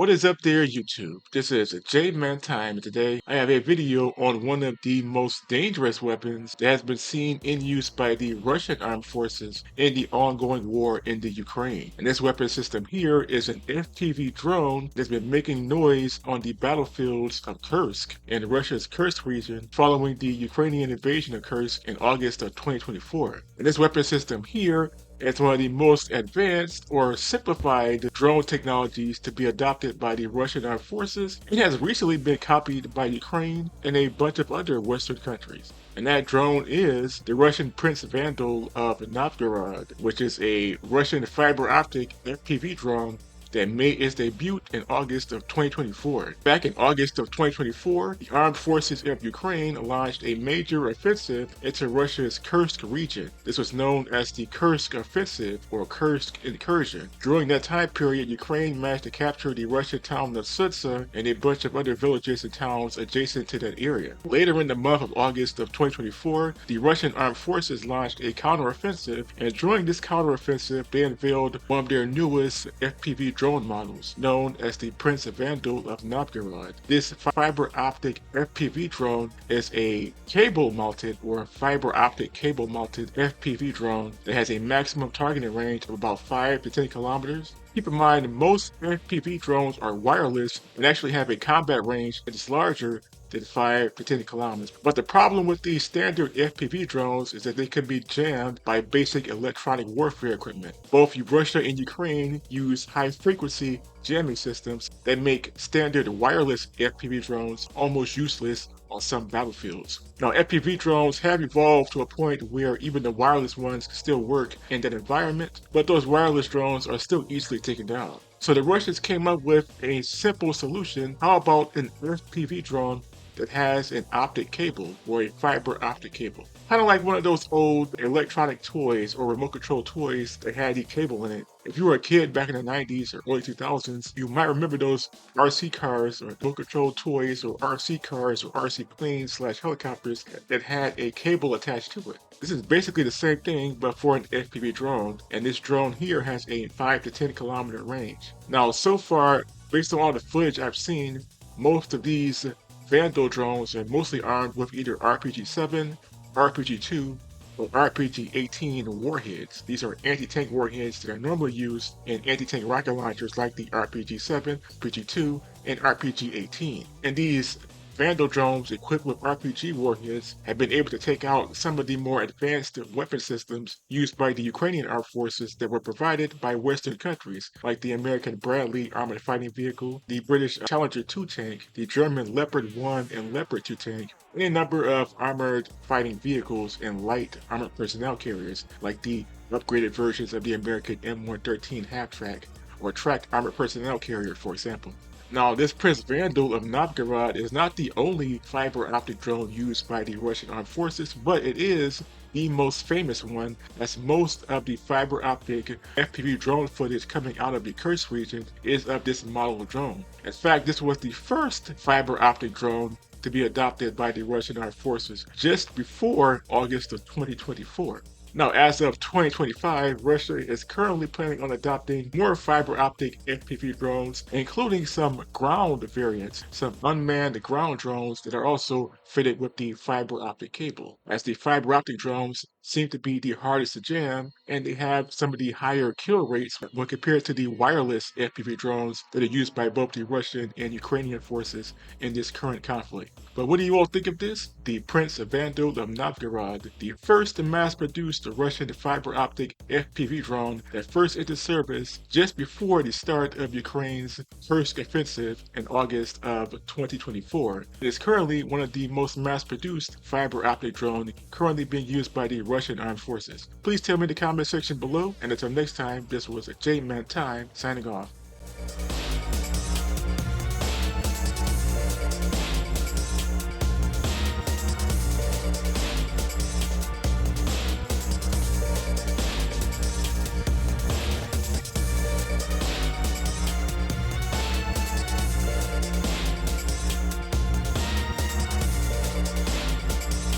What is up there, YouTube? This is J-Man Time, and today I have a video on one of the most dangerous weapons that has been seen in use by the Russian armed forces in the ongoing war in the Ukraine. And this weapon system here is an FPV drone that's been making noise on the battlefields of Kursk in Russia's Kursk region following the Ukrainian invasion of Kursk in August of 2024. And this weapon system here it's one of the most advanced or simplified drone technologies to be adopted by the Russian armed forces. It has recently been copied by Ukraine and a bunch of other Western countries. And that drone is the Russian Prince Vandal of Novgorod, which is a Russian fiber optic FPV drone that made its debut in August of 2024. Back in August of 2024, the armed forces of Ukraine launched a major offensive into Russia's Kursk region. This was known as the Kursk Offensive or Kursk Incursion. During that time period, Ukraine managed to capture the Russian town of Sudsa and a bunch of other villages and towns adjacent to that area. Later in the month of August of 2024, the Russian armed forces launched a counteroffensive, and during this counteroffensive, they unveiled one of their newest FPV drone models, known as the Prince Vandal of Novgorod. This fiber optic FPV drone is a cable-mounted or fiber optic cable-mounted FPV drone that has a maximum targeting range of about 5 to 10 kilometers. Keep in mind, most FPV drones are wireless and actually have a combat range that is larger than 5 to 10 kilometers. But the problem with these standard FPV drones is that they can be jammed by basic electronic warfare equipment. Both Russia and Ukraine use high-frequency jamming systems that make standard wireless FPV drones almost useless on some battlefields. Now, FPV drones have evolved to a point where even the wireless ones still work in that environment, but those wireless drones are still easily taken down. So the Russians came up with a simple solution. How about an FPV drone that has an optic cable or a fiber optic cable? Kind of like one of those old electronic toys or remote control toys that had the cable in it. If you were a kid back in the 90s or early 2000s, you might remember those RC cars or remote control toys or RC cars or RC planes / helicopters that had a cable attached to it. This is basically the same thing but for an FPV drone, and this drone here has a 5 to 10 kilometer range. Now, so far, based on all the footage I've seen, most of these Vandal drones are mostly armed with either RPG-7, RPG-2, or RPG-18 warheads. These are anti-tank warheads that are normally used in anti-tank rocket launchers like the RPG-7, RPG-2, and RPG-18. And these Vandal drones equipped with RPG warheads have been able to take out some of the more advanced weapon systems used by the Ukrainian armed forces that were provided by Western countries, like the American Bradley armored fighting vehicle, the British Challenger 2 tank, the German Leopard 1 and Leopard 2 tank, and a number of armored fighting vehicles and light armored personnel carriers, like the upgraded versions of the American M113 half-track or tracked armored personnel carrier, for example. Now, this Prince Vandal of Novgorod is not the only fiber optic drone used by the Russian armed forces, but it is the most famous one, as most of the fiber optic FPV drone footage coming out of the Kursk region is of this model of drone. In fact, this was the first fiber optic drone to be adopted by the Russian armed forces just before August of 2024. Now, as of 2025, Russia is currently planning on adopting more fiber optic FPV drones, including some ground variants, some unmanned ground drones that are also fitted with the fiber optic cable, as the fiber optic drones seem to be the hardest to jam, and they have some of the higher kill rates when compared to the wireless FPV drones that are used by both the Russian and Ukrainian forces in this current conflict. But what do you all think of this? The Prince Vandal of Novgorod, the first mass-produced Russian fiber optic FPV drone that first entered service just before the start of Ukraine's Kursk offensive in August of 2024. It is currently one of the most mass-produced fiber optic drones currently being used by the Russian armed forces. Please tell me in the comment section below, and until next time, this was J-Man Time signing off.